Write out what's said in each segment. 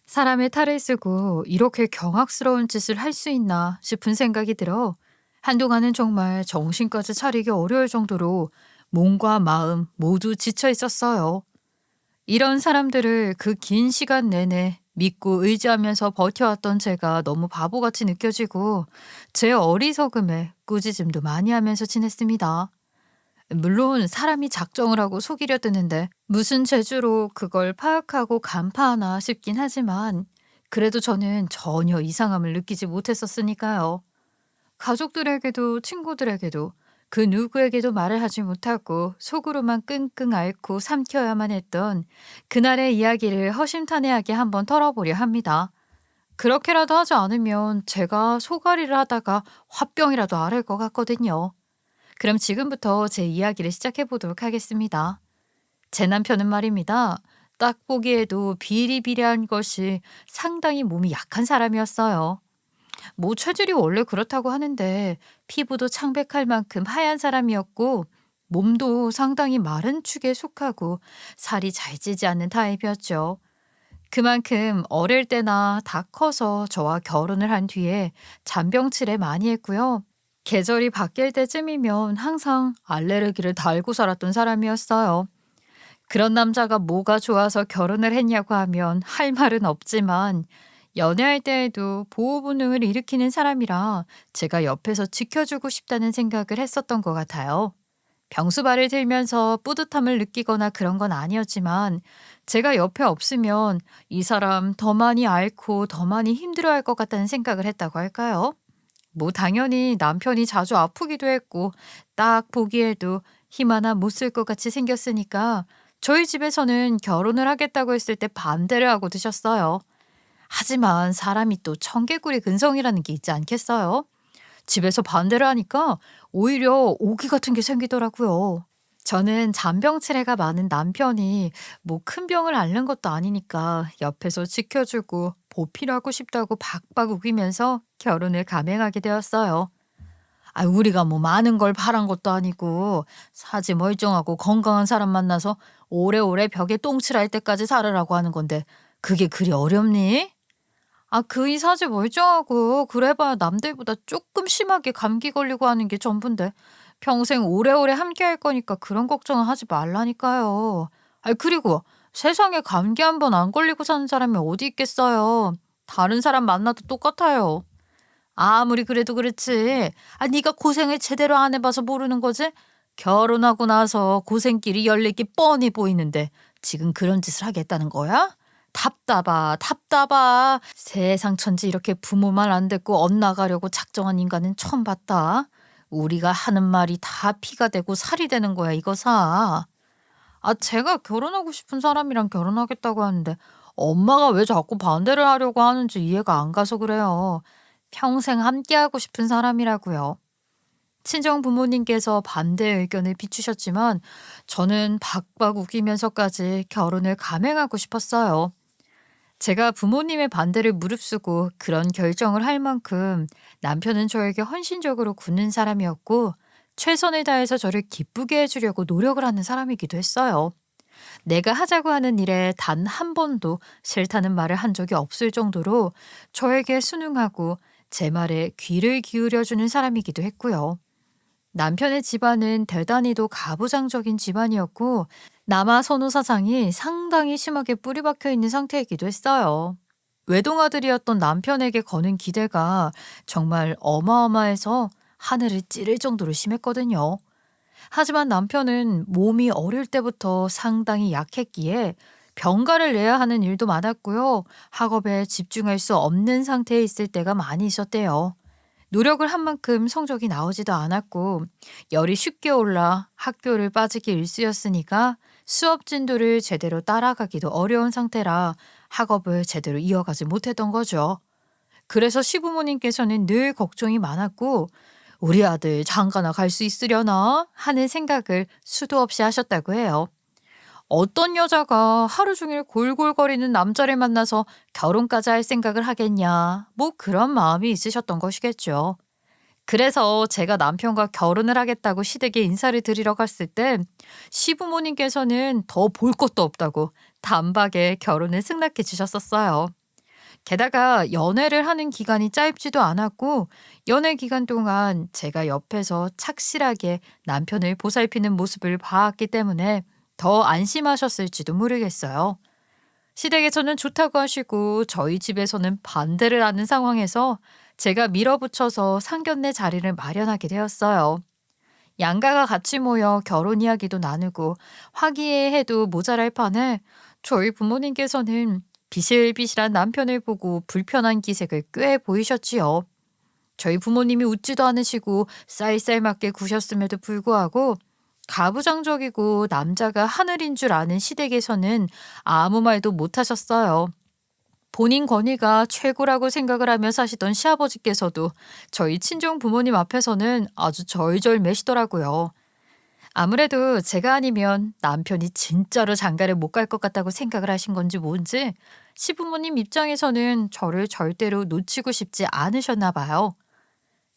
사람의 탈을 쓰고 이렇게 경악스러운 짓을 할 수 있나 싶은 생각이 들어 한동안은 정말 정신까지 차리기 어려울 정도로 몸과 마음 모두 지쳐 있었어요. 이런 사람들을 그 긴 시간 내내 믿고 의지하면서 버텨왔던 제가 너무 바보같이 느껴지고 제 어리석음에 꾸짖음도 많이 하면서 지냈습니다. 물론 사람이 작정을 하고 속이려 드는데 무슨 재주로 그걸 파악하고 간파하나 싶긴 하지만 그래도 저는 전혀 이상함을 느끼지 못했었으니까요. 가족들에게도 친구들에게도 그 누구에게도 말을 하지 못하고 속으로만 끙끙 앓고 삼켜야만 했던 그날의 이야기를 허심탄회하게 한번 털어보려 합니다. 그렇게라도 하지 않으면 제가 소가리를 하다가 화병이라도 앓을 것 같거든요. 그럼 지금부터 제 이야기를 시작해 보도록 하겠습니다. 제 남편은 말입니다. 딱 보기에도 비리비리한 것이 상당히 몸이 약한 사람이었어요. 뭐 체질이 원래 그렇다고 하는데 피부도 창백할 만큼 하얀 사람이었고 몸도 상당히 마른 축에 속하고 살이 잘 찌지 않는 타입이었죠. 그만큼 어릴 때나 다 커서 저와 결혼을 한 뒤에 잔병치레 많이 했고요. 계절이 바뀔 때쯤이면 항상 알레르기를 달고 살았던 사람이었어요. 그런 남자가 뭐가 좋아서 결혼을 했냐고 하면 할 말은 없지만 연애할 때에도 보호 본능을 일으키는 사람이라 제가 옆에서 지켜주고 싶다는 생각을 했었던 것 같아요. 병수발을 들면서 뿌듯함을 느끼거나 그런 건 아니었지만 제가 옆에 없으면 이 사람 더 많이 앓고 더 많이 힘들어할 것 같다는 생각을 했다고 할까요? 뭐 당연히 남편이 자주 아프기도 했고 딱 보기에도 힘 하나 못 쓸 것 같이 생겼으니까 저희 집에서는 결혼을 하겠다고 했을 때 반대를 하고 드셨어요. 하지만 사람이 또 청개구리 근성이라는 게 있지 않겠어요? 집에서 반대를 하니까 오히려 오기 같은 게 생기더라고요. 저는 잔병치레가 많은 남편이 뭐 큰 병을 앓는 것도 아니니까 옆에서 지켜주고 보필하고 싶다고 박박 우기면서 결혼을 감행하게 되었어요. 아, 우리가 뭐 많은 걸 바란 것도 아니고 사지 멀쩡하고 건강한 사람 만나서 오래오래 벽에 똥칠할 때까지 살으라고 하는 건데 그게 그리 어렵니? 아, 그이 사지 멀쩡하고 그래봐야 남들보다 조금 심하게 감기 걸리고 하는 게 전부인데 평생 오래오래 함께 할 거니까 그런 걱정은 하지 말라니까요. 아, 그리고 세상에 감기 한 번 안 걸리고 사는 사람이 어디 있겠어요. 다른 사람 만나도 똑같아요. 아무리 그래도 그렇지. 아, 네가 고생을 제대로 안 해봐서 모르는 거지? 결혼하고 나서 고생길이 열리기 뻔히 보이는데 지금 그런 짓을 하겠다는 거야? 답답하, 답답하. 세상 천지 이렇게 부모 말 안 듣고 엇나가려고 작정한 인간은 처음 봤다. 우리가 하는 말이 다 피가 되고 살이 되는 거야, 이거 사. 아, 제가 결혼하고 싶은 사람이랑 결혼하겠다고 하는데 엄마가 왜 자꾸 반대를 하려고 하는지 이해가 안 가서 그래요. 평생 함께하고 싶은 사람이라고요. 친정 부모님께서 반대 의견을 비추셨지만 저는 박박 우기면서까지 결혼을 감행하고 싶었어요. 제가 부모님의 반대를 무릅쓰고 그런 결정을 할 만큼 남편은 저에게 헌신적으로 굳는 사람이었고 최선을 다해서 저를 기쁘게 해주려고 노력을 하는 사람이기도 했어요. 내가 하자고 하는 일에 단 한 번도 싫다는 말을 한 적이 없을 정도로 저에게 순응하고 제 말에 귀를 기울여주는 사람이기도 했고요. 남편의 집안은 대단히도 가부장적인 집안이었고 남아 선호 사상이 상당히 심하게 뿌리박혀 있는 상태이기도 했어요. 외동아들이었던 남편에게 거는 기대가 정말 어마어마해서 하늘을 찌를 정도로 심했거든요. 하지만 남편은 몸이 어릴 때부터 상당히 약했기에 병가를 내야 하는 일도 많았고요. 학업에 집중할 수 없는 상태에 있을 때가 많이 있었대요. 노력을 한 만큼 성적이 나오지도 않았고 열이 쉽게 올라 학교를 빠지기 일쑤였으니까 수업 진도를 제대로 따라가기도 어려운 상태라 학업을 제대로 이어가지 못했던 거죠. 그래서 시부모님께서는 늘 걱정이 많았고 우리 아들 장가나 갈 수 있으려나 하는 생각을 수도 없이 하셨다고 해요. 어떤 여자가 하루 종일 골골거리는 남자를 만나서 결혼까지 할 생각을 하겠냐. 뭐 그런 마음이 있으셨던 것이겠죠. 그래서 제가 남편과 결혼을 하겠다고 시댁에 인사를 드리러 갔을 때 시부모님께서는 더 볼 것도 없다고 단박에 결혼을 승낙해 주셨었어요. 게다가 연애를 하는 기간이 짧지도 않았고 연애 기간 동안 제가 옆에서 착실하게 남편을 보살피는 모습을 봐왔기 때문에 더 안심하셨을지도 모르겠어요. 시댁에서는 좋다고 하시고 저희 집에서는 반대를 하는 상황에서 제가 밀어붙여서 상견례 자리를 마련하게 되었어요. 양가가 같이 모여 결혼 이야기도 나누고 화기애애해도 모자랄 판에 저희 부모님께서는 비실비실한 남편을 보고 불편한 기색을 꽤 보이셨지요. 저희 부모님이 웃지도 않으시고 쌀쌀맞게 구셨음에도 불구하고 가부장적이고 남자가 하늘인 줄 아는 시댁에서는 아무 말도 못하셨어요. 본인 권위가 최고라고 생각을 하며 사시던 시아버지께서도 저희 친정 부모님 앞에서는 아주 절절매시더라고요. 아무래도 제가 아니면 남편이 진짜로 장가를 못 갈 것 같다고 생각을 하신 건지 뭔지 시부모님 입장에서는 저를 절대로 놓치고 싶지 않으셨나 봐요.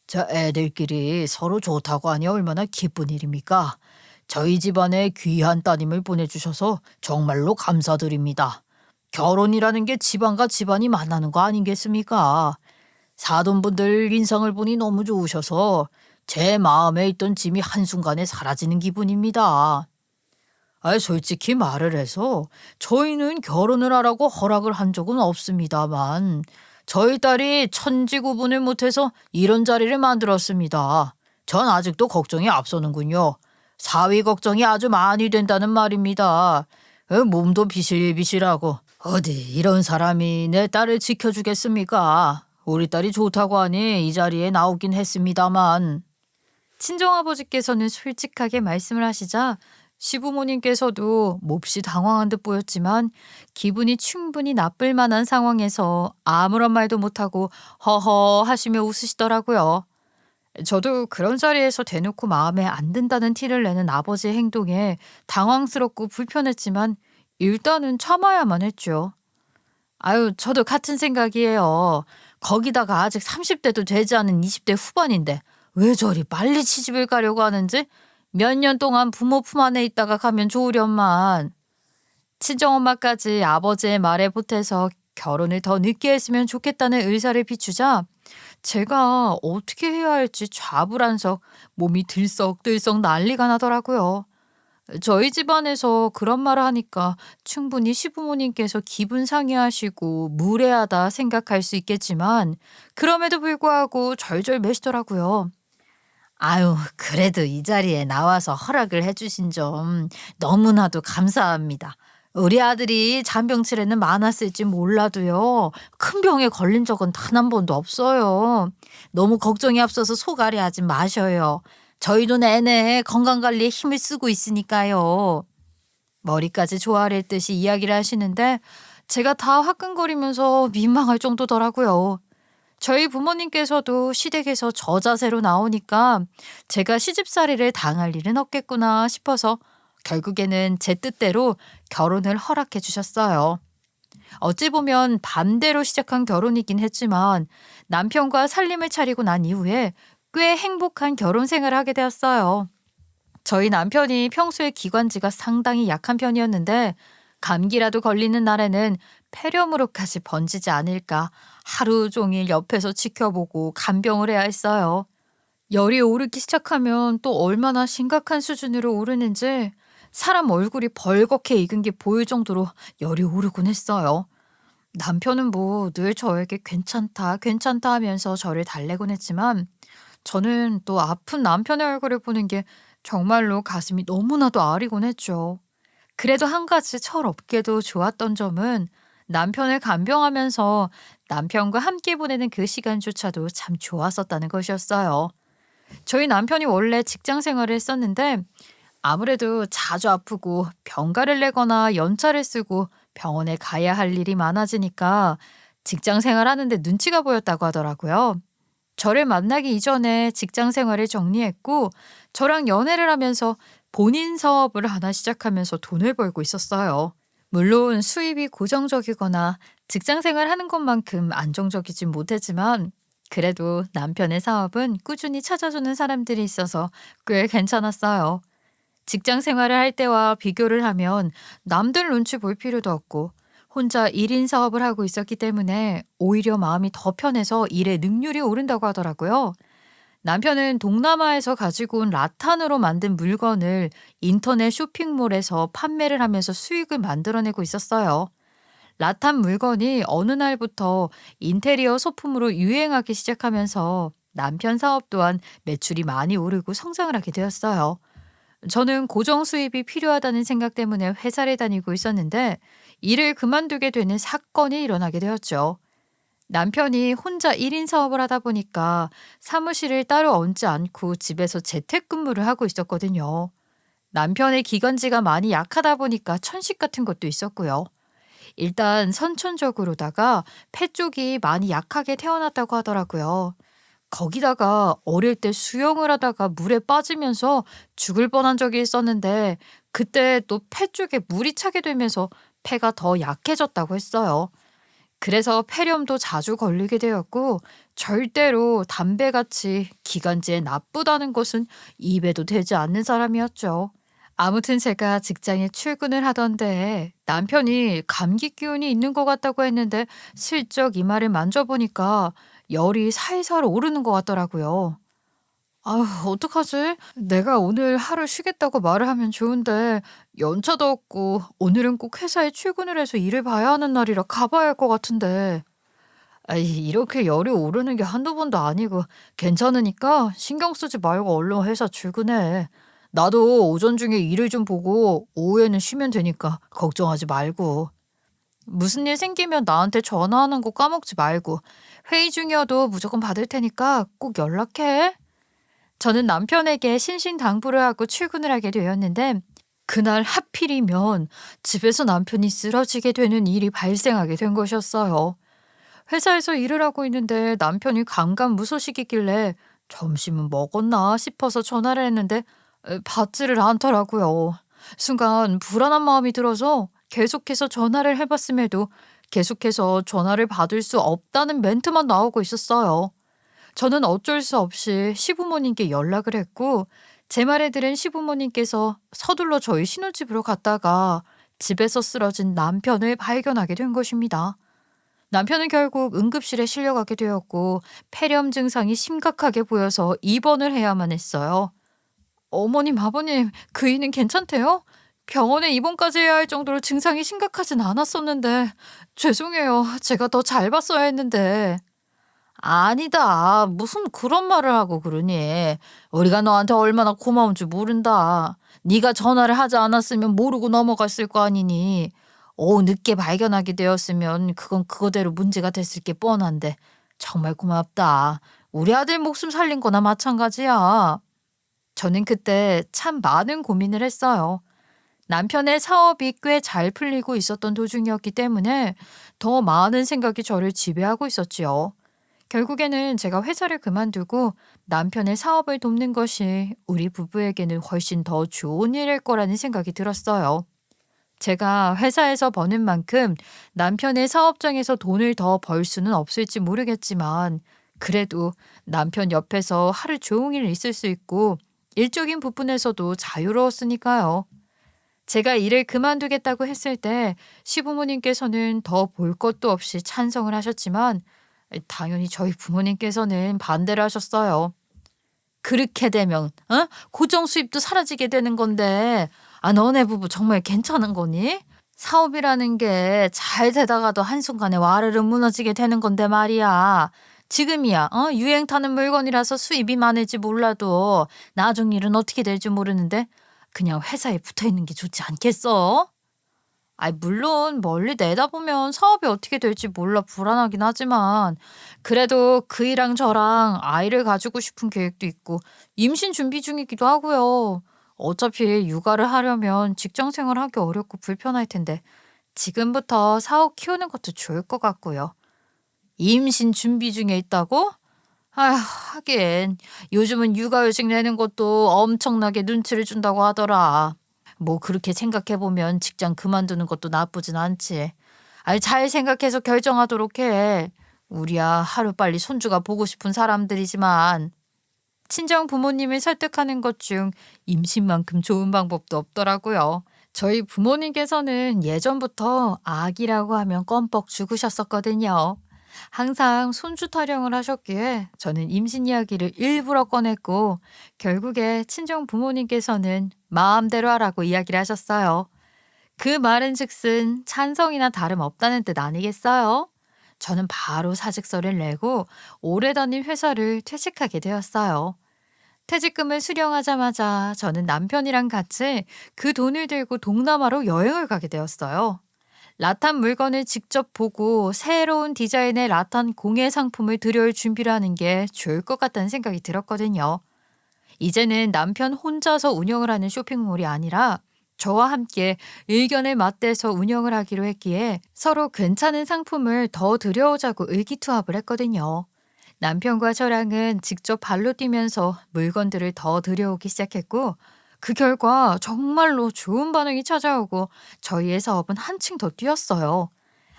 저 애들끼리 서로 좋다고 하니 얼마나 기쁜 일입니까? 저희 집안에 귀한 따님을 보내주셔서 정말로 감사드립니다. 결혼이라는 게 집안과 집안이 만나는 거 아니겠습니까? 사돈분들 인상을 보니 너무 좋으셔서 제 마음에 있던 짐이 한순간에 사라지는 기분입니다. 솔직히 말을 해서 저희는 결혼을 하라고 허락을 한 적은 없습니다만 저희 딸이 천지구분을 못해서 이런 자리를 만들었습니다. 전 아직도 걱정이 앞서는군요. 사위 걱정이 아주 많이 된다는 말입니다. 몸도 비실비실하고 어디 이런 사람이 내 딸을 지켜주겠습니까? 우리 딸이 좋다고 하니 이 자리에 나오긴 했습니다만. 친정아버지께서는 솔직하게 말씀을 하시자 시부모님께서도 몹시 당황한 듯 보였지만 기분이 충분히 나쁠 만한 상황에서 아무런 말도 못하고 허허 하시며 웃으시더라고요. 저도 그런 자리에서 대놓고 마음에 안 든다는 티를 내는 아버지의 행동에 당황스럽고 불편했지만 일단은 참아야만 했죠. 저도 같은 생각이에요. 거기다가 아직 30대도 되지 않은 20대 후반인데 왜 저리 빨리 시집을 가려고 하는지 몇 년 동안 부모 품 안에 있다가 가면 좋으련만. 친정엄마까지 아버지의 말에 보태서 결혼을 더 늦게 했으면 좋겠다는 의사를 비추자 제가 어떻게 해야 할지 좌불안석 몸이 들썩들썩 난리가 나더라고요. 저희 집안에서 그런 말을 하니까 충분히 시부모님께서 기분 상해하시고 무례하다 생각할 수 있겠지만 그럼에도 불구하고 절절매시더라고요. 그래도 이 자리에 나와서 허락을 해주신 점 너무나도 감사합니다. 우리 아들이 잔병치레는 많았을지 몰라도요. 큰 병에 걸린 적은 단 한 번도 없어요. 너무 걱정이 앞서서 속앓이 하지 마셔요. 저희도 내내 건강관리에 힘을 쓰고 있으니까요. 머리까지 조아릴 듯이 이야기를 하시는데 제가 다 화끈거리면서 민망할 정도더라고요. 저희 부모님께서도 시댁에서 저 자세로 나오니까 제가 시집살이를 당할 일은 없겠구나 싶어서 결국에는 제 뜻대로 결혼을 허락해 주셨어요. 어찌 보면 반대로 시작한 결혼이긴 했지만 남편과 살림을 차리고 난 이후에 꽤 행복한 결혼 생활을 하게 되었어요. 저희 남편이 평소에 기관지가 상당히 약한 편이었는데 감기라도 걸리는 날에는 폐렴으로까지 번지지 않을까 하루 종일 옆에서 지켜보고 간병을 해야 했어요. 열이 오르기 시작하면 또 얼마나 심각한 수준으로 오르는지 사람 얼굴이 벌겋게 익은 게 보일 정도로 열이 오르곤 했어요. 남편은 뭐 늘 저에게 괜찮다, 괜찮다 하면서 저를 달래곤 했지만 저는 또 아픈 남편의 얼굴을 보는 게 정말로 가슴이 너무나도 아리곤 했죠. 그래도 한 가지 철없게도 좋았던 점은 남편을 간병하면서 남편과 함께 보내는 그 시간조차도 참 좋았었다는 것이었어요. 저희 남편이 원래 직장 생활을 했었는데 아무래도 자주 아프고 병가를 내거나 연차를 쓰고 병원에 가야 할 일이 많아지니까 직장 생활하는데 눈치가 보였다고 하더라고요. 저를 만나기 이전에 직장 생활을 정리했고 저랑 연애를 하면서 본인 사업을 하나 시작하면서 돈을 벌고 있었어요. 물론 수입이 고정적이거나 직장 생활하는 것만큼 안정적이진 못했지만 그래도 남편의 사업은 꾸준히 찾아주는 사람들이 있어서 꽤 괜찮았어요. 직장 생활을 할 때와 비교를 하면 남들 눈치 볼 필요도 없고 혼자 1인 사업을 하고 있었기 때문에 오히려 마음이 더 편해서 일의 능률이 오른다고 하더라고요. 남편은 동남아에서 가지고 온 라탄으로 만든 물건을 인터넷 쇼핑몰에서 판매를 하면서 수익을 만들어내고 있었어요. 라탄 물건이 어느 날부터 인테리어 소품으로 유행하기 시작하면서 남편 사업 또한 매출이 많이 오르고 성장을 하게 되었어요. 저는 고정 수입이 필요하다는 생각 때문에 회사를 다니고 있었는데 일을 그만두게 되는 사건이 일어나게 되었죠. 남편이 혼자 1인 사업을 하다 보니까 사무실을 따로 얹지 않고 집에서 재택근무를 하고 있었거든요. 남편의 기관지가 많이 약하다 보니까 천식 같은 것도 있었고요. 일단 선천적으로다가 폐 쪽이 많이 약하게 태어났다고 하더라고요. 거기다가 어릴 때 수영을 하다가 물에 빠지면서 죽을 뻔한 적이 있었는데 그때 또 폐 쪽에 물이 차게 되면서 폐가 더 약해졌다고 했어요. 그래서 폐렴도 자주 걸리게 되었고 절대로 담배같이 기관지에 나쁘다는 것은 입에도 대지 않는 사람이었죠. 아무튼 제가 직장에 출근을 하던데 남편이 감기 기운이 있는 것 같다고 했는데 슬쩍 이마를 만져보니까 열이 살살 오르는 것 같더라고요. 아휴, 어떡하지? 내가 오늘 하루 쉬겠다고 말을 하면 좋은데 연차도 없고 오늘은 꼭 회사에 출근을 해서 일을 봐야 하는 날이라 가봐야 할 것 같은데. 아이, 이렇게 열이 오르는 게 한두 번도 아니고 괜찮으니까 신경 쓰지 말고 얼른 회사 출근해. 나도 오전 중에 일을 좀 보고 오후에는 쉬면 되니까 걱정하지 말고. 무슨 일 생기면 나한테 전화하는 거 까먹지 말고 회의 중이어도 무조건 받을 테니까 꼭 연락해. 저는 남편에게 신신당부를 하고 출근을 하게 되었는데 그날 하필이면 집에서 남편이 쓰러지게 되는 일이 발생하게 된 것이었어요. 회사에서 일을 하고 있는데 남편이 감감무소식이길래 점심은 먹었나 싶어서 전화를 했는데 받지를 않더라고요. 순간 불안한 마음이 들어서 계속해서 전화를 해봤음에도 계속해서 전화를 받을 수 없다는 멘트만 나오고 있었어요. 저는 어쩔 수 없이 시부모님께 연락을 했고 제 말에 들은 시부모님께서 서둘러 저희 신혼집으로 갔다가 집에서 쓰러진 남편을 발견하게 된 것입니다. 남편은 결국 응급실에 실려가게 되었고 폐렴 증상이 심각하게 보여서 입원을 해야만 했어요. 어머님, 아버님, 그이는 괜찮대요? 병원에 입원까지 해야 할 정도로 증상이 심각하진 않았었는데 죄송해요. 제가 더 잘 봤어야 했는데. 아니다. 무슨 그런 말을 하고 그러니. 우리가 너한테 얼마나 고마운 줄 모른다. 네가 전화를 하지 않았으면 모르고 넘어갔을 거 아니니. 오후 늦게 발견하게 되었으면 그건 그거대로 문제가 됐을 게 뻔한데. 정말 고맙다. 우리 아들 목숨 살린 거나 마찬가지야. 저는 그때 참 많은 고민을 했어요. 남편의 사업이 꽤 잘 풀리고 있었던 도중이었기 때문에 더 많은 생각이 저를 지배하고 있었지요. 결국에는 제가 회사를 그만두고 남편의 사업을 돕는 것이 우리 부부에게는 훨씬 더 좋은 일일 거라는 생각이 들었어요. 제가 회사에서 버는 만큼 남편의 사업장에서 돈을 더 벌 수는 없을지 모르겠지만 그래도 남편 옆에서 하루 종일 있을 수 있고 일적인 부분에서도 자유로웠으니까요. 제가 일을 그만두겠다고 했을 때 시부모님께서는 더 볼 것도 없이 찬성을 하셨지만 당연히 저희 부모님께서는 반대를 하셨어요. 그렇게 되면 고정 수입도 사라지게 되는 건데 너네 부부 정말 괜찮은 거니? 사업이라는 게 잘 되다가도 한순간에 와르르 무너지게 되는 건데 말이야. 지금이야 유행 타는 물건이라서 수입이 많을지 몰라도 나중 일은 어떻게 될지 모르는데 그냥 회사에 붙어있는 게 좋지 않겠어? 물론 멀리 내다보면 사업이 어떻게 될지 몰라 불안하긴 하지만 그래도 그이랑 저랑 아이를 가지고 싶은 계획도 있고 임신 준비 중이기도 하고요. 어차피 육아를 하려면 직장 생활하기 어렵고 불편할 텐데 지금부터 사업 키우는 것도 좋을 것 같고요. 임신 준비 중에 있다고? 아휴, 하긴 요즘은 육아휴직 내는 것도 엄청나게 눈치를 준다고 하더라. 뭐 그렇게 생각해보면 직장 그만두는 것도 나쁘진 않지. 잘 생각해서 결정하도록 해. 우리야 하루빨리 손주가 보고 싶은 사람들이지만 친정 부모님을 설득하는 것 중 임신만큼 좋은 방법도 없더라고요. 저희 부모님께서는 예전부터 아기라고 하면 껌뻑 죽으셨었거든요. 항상 손주 타령을 하셨기에 저는 임신 이야기를 일부러 꺼냈고 결국에 친정 부모님께서는 마음대로 하라고 이야기를 하셨어요. 그 말은즉슨 찬성이나 다름없다는 뜻 아니겠어요? 저는 바로 사직서를 내고 오래 다닌 회사를 퇴직하게 되었어요. 퇴직금을 수령하자마자 저는 남편이랑 같이 그 돈을 들고 동남아로 여행을 가게 되었어요. 라탄 물건을 직접 보고 새로운 디자인의 라탄 공예 상품을 들여올 준비를 하는 게 좋을 것 같다는 생각이 들었거든요. 이제는 남편 혼자서 운영을 하는 쇼핑몰이 아니라 저와 함께 의견을 맞대서 운영을 하기로 했기에 서로 괜찮은 상품을 더 들여오자고 의기투합을 했거든요. 남편과 저랑은 직접 발로 뛰면서 물건들을 더 들여오기 시작했고 그 결과 정말로 좋은 반응이 찾아오고 저희의 사업은 한층 더 뛰었어요.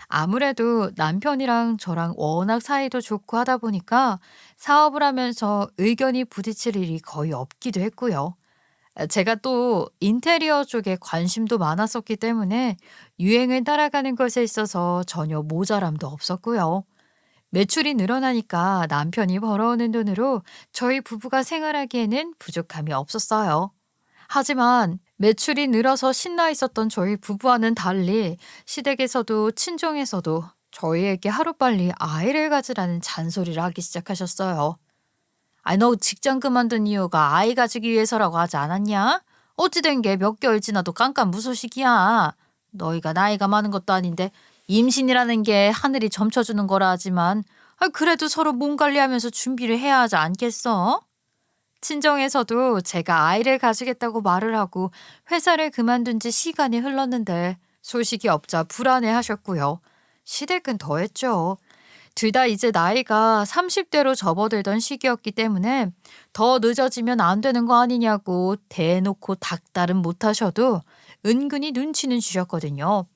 아무래도 남편이랑 저랑 워낙 사이도 좋고 하다 보니까 사업을 하면서 의견이 부딪힐 일이 거의 없기도 했고요. 제가 또 인테리어 쪽에 관심도 많았었기 때문에 유행을 따라가는 것에 있어서 전혀 모자람도 없었고요. 매출이 늘어나니까 남편이 벌어오는 돈으로 저희 부부가 생활하기에는 부족함이 없었어요. 하지만 매출이 늘어서 신나 있었던 저희 부부와는 달리 시댁에서도 친정에서도 저희에게 하루빨리 아이를 가지라는 잔소리를 하기 시작하셨어요. 아니, 너 직장 그만둔 이유가 아이 가지기 위해서라고 하지 않았냐? 어찌 된 게 몇 개월 지나도 깜깜무소식이야. 너희가 나이가 많은 것도 아닌데 임신이라는 게 하늘이 점쳐주는 거라 하지만 그래도 서로 몸 관리하면서 준비를 해야 하지 않겠어? 친정에서도 제가 아이를 가지겠다고 말을 하고 회사를 그만둔 지 시간이 흘렀는데 소식이 없자 불안해하셨고요. 시댁은 더했죠. 둘 다 이제 나이가 30대로 접어들던 시기였기 때문에 더 늦어지면 안 되는 거 아니냐고 대놓고 닥달은 못하셔도 은근히 눈치는 주셨거든요.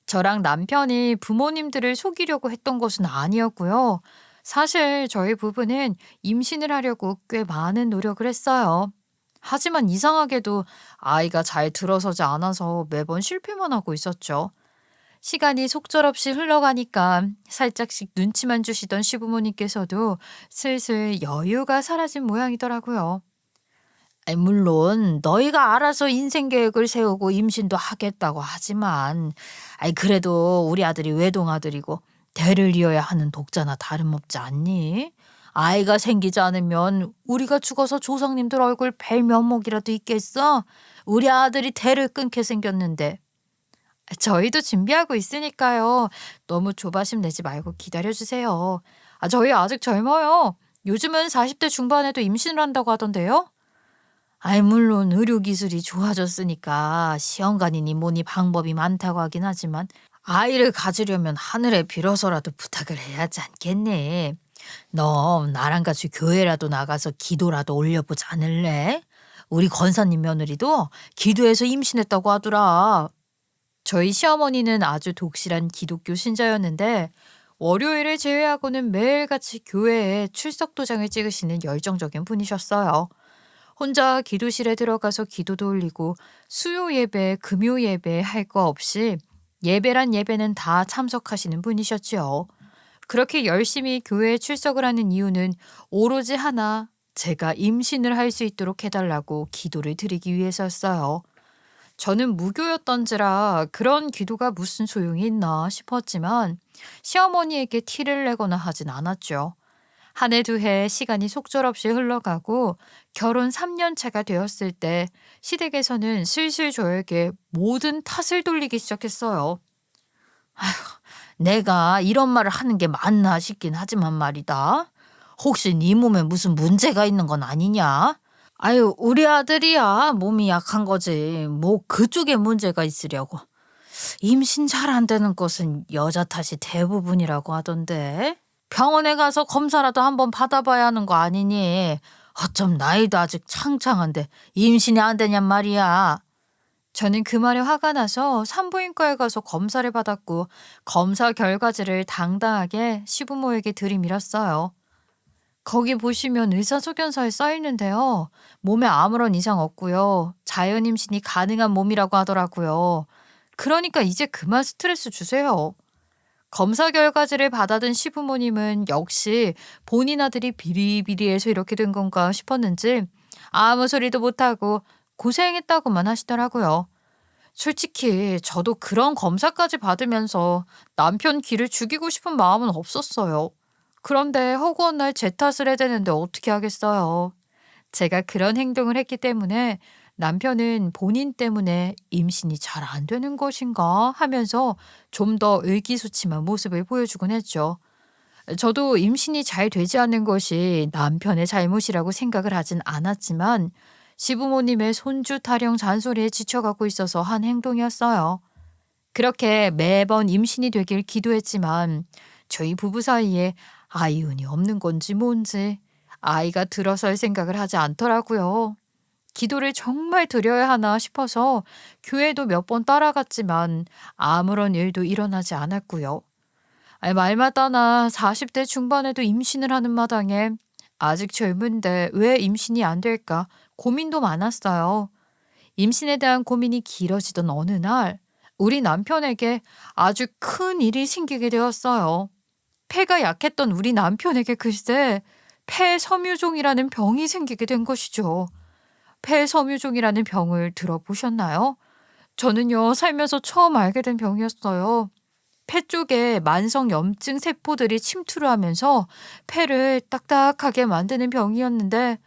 저랑 남편이 부모님들을 속이려고 했던 것은 아니었고요. 사실 저희 부부는 임신을 하려고 꽤 많은 노력을 했어요. 하지만 이상하게도 아이가 잘 들어서지 않아서 매번 실패만 하고 있었죠. 시간이 속절없이 흘러가니까 살짝씩 눈치만 주시던 시부모님께서도 슬슬 여유가 사라진 모양이더라고요. 물론 너희가 알아서 인생 계획을 세우고 임신도 하겠다고 하지만 그래도 우리 아들이 외동아들이고 대를 이어야 하는 독자나 다름없지 않니? 아이가 생기지 않으면 우리가 죽어서 조상님들 얼굴 뵐 면목이라도 있겠어? 우리 아들이 대를 끊게 생겼는데. 저희도 준비하고 있으니까요. 너무 조바심 내지 말고 기다려주세요. 저희 아직 젊어요. 요즘은 40대 중반에도 임신을 한다고 하던데요. 물론 의료기술이 좋아졌으니까 시험관이니 뭐니 방법이 많다고 하긴 하지만 아이를 가지려면 하늘에 빌어서라도 부탁을 해야 하지 않겠니? 너 나랑 같이 교회라도 나가서 기도라도 올려보지 않을래? 우리 권사님 며느리도 기도해서 임신했다고 하더라. 저희 시어머니는 아주 독실한 기독교 신자였는데 월요일을 제외하고는 매일같이 교회에 출석 도장을 찍으시는 열정적인 분이셨어요. 혼자 기도실에 들어가서 기도도 올리고 수요 예배, 금요 예배 할 거 없이 예배란 예배는 다 참석하시는 분이셨지요. 그렇게 열심히 교회에 출석을 하는 이유는 오로지 하나, 제가 임신을 할 수 있도록 해달라고 기도를 드리기 위해서였어요. 저는 무교였던지라 그런 기도가 무슨 소용이 있나 싶었지만 시어머니에게 티를 내거나 하진 않았죠. 한 해 두 해 시간이 속절없이 흘러가고 결혼 3년 차가 되었을 때 시댁에서는 슬슬 저에게 모든 탓을 돌리기 시작했어요. 내가 이런 말을 하는 게 맞나 싶긴 하지만 말이다. 혹시 네 몸에 무슨 문제가 있는 건 아니냐? 우리 아들이야. 몸이 약한 거지. 뭐 그쪽에 문제가 있으려고. 임신 잘 안 되는 것은 여자 탓이 대부분이라고 하던데. 병원에 가서 검사라도 한번 받아봐야 하는 거 아니니? 어쩜 나이도 아직 창창한데 임신이 안 되냔 말이야. 저는 그 말에 화가 나서 산부인과에 가서 검사를 받았고 검사 결과지를 당당하게 시부모에게 들이밀었어요. 거기 보시면 의사소견서에 써 있는데요. 몸에 아무런 이상 없고요. 자연 임신이 가능한 몸이라고 하더라고요. 그러니까 이제 그만 스트레스 주세요. 검사 결과지를 받아든 시부모님은 역시 본인 아들이 비리비리해서 이렇게 된 건가 싶었는지 아무 소리도 못하고 고생했다고만 하시더라고요. 솔직히 저도 그런 검사까지 받으면서 남편 기를 죽이고 싶은 마음은 없었어요. 그런데 허구한 날 제 탓을 해대는데 어떻게 하겠어요. 제가 그런 행동을 했기 때문에 남편은 본인 때문에 임신이 잘 안 되는 것인가 하면서 좀 더 의기소침한 모습을 보여주곤 했죠. 저도 임신이 잘 되지 않는 것이 남편의 잘못이라고 생각을 하진 않았지만 시부모님의 손주 타령 잔소리에 지쳐가고 있어서 한 행동이었어요. 그렇게 매번 임신이 되길 기도했지만 저희 부부 사이에 아이운이 없는 건지 뭔지 아이가 들어설 생각을 하지 않더라고요. 기도를 정말 드려야 하나 싶어서 교회도 몇 번 따라갔지만 아무런 일도 일어나지 않았고요. 말마다나 40대 중반에도 임신을 하는 마당에 아직 젊은데 왜 임신이 안 될까 고민도 많았어요. 임신에 대한 고민이 길어지던 어느 날 우리 남편에게 아주 큰 일이 생기게 되었어요. 폐가 약했던 우리 남편에게 글쎄 폐섬유종이라는 병이 생기게 된 것이죠. 폐섬유종이라는 병을 들어보셨나요? 저는요 살면서 처음 알게 된 병이었어요. 폐 쪽에 만성 염증 세포들이 침투를 하면서 폐를 딱딱하게 만드는 병이었는데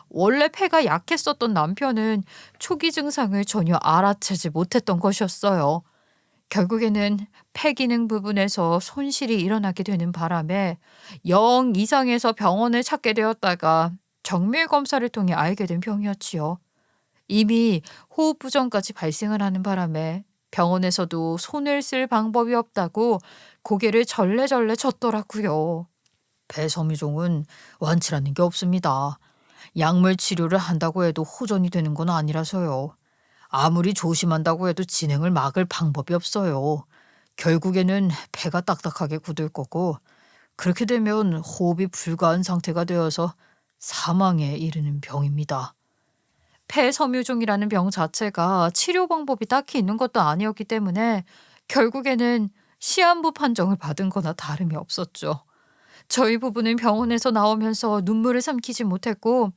원래 폐가 약했었던 남편은 초기 증상을 전혀 알아채지 못했던 것이었어요. 결국에는 폐 기능 부분에서 손실이 일어나게 되는 바람에 0 이상에서 병원을 찾게 되었다가 정밀 검사를 통해 알게 된 병이었지요. 이미 호흡 부전까지 발생을 하는 바람에 병원에서도 손을 쓸 방법이 없다고 고개를 절레절레 젓더라고요. 폐섬유종은 완치라는 게 없습니다. 약물 치료를 한다고 해도 호전이 되는 건 아니라서요. 아무리 조심한다고 해도 진행을 막을 방법이 없어요. 결국에는 폐가 딱딱하게 굳을 거고 그렇게 되면 호흡이 불가한 상태가 되어서 사망에 이르는 병입니다. 폐섬유종이라는 병 자체가 치료 방법이 딱히 있는 것도 아니었기 때문에 결국에는 시한부 판정을 받은 거나 다름이 없었죠. 저희 부부는 병원에서 나오면서 눈물을 삼키지 못했고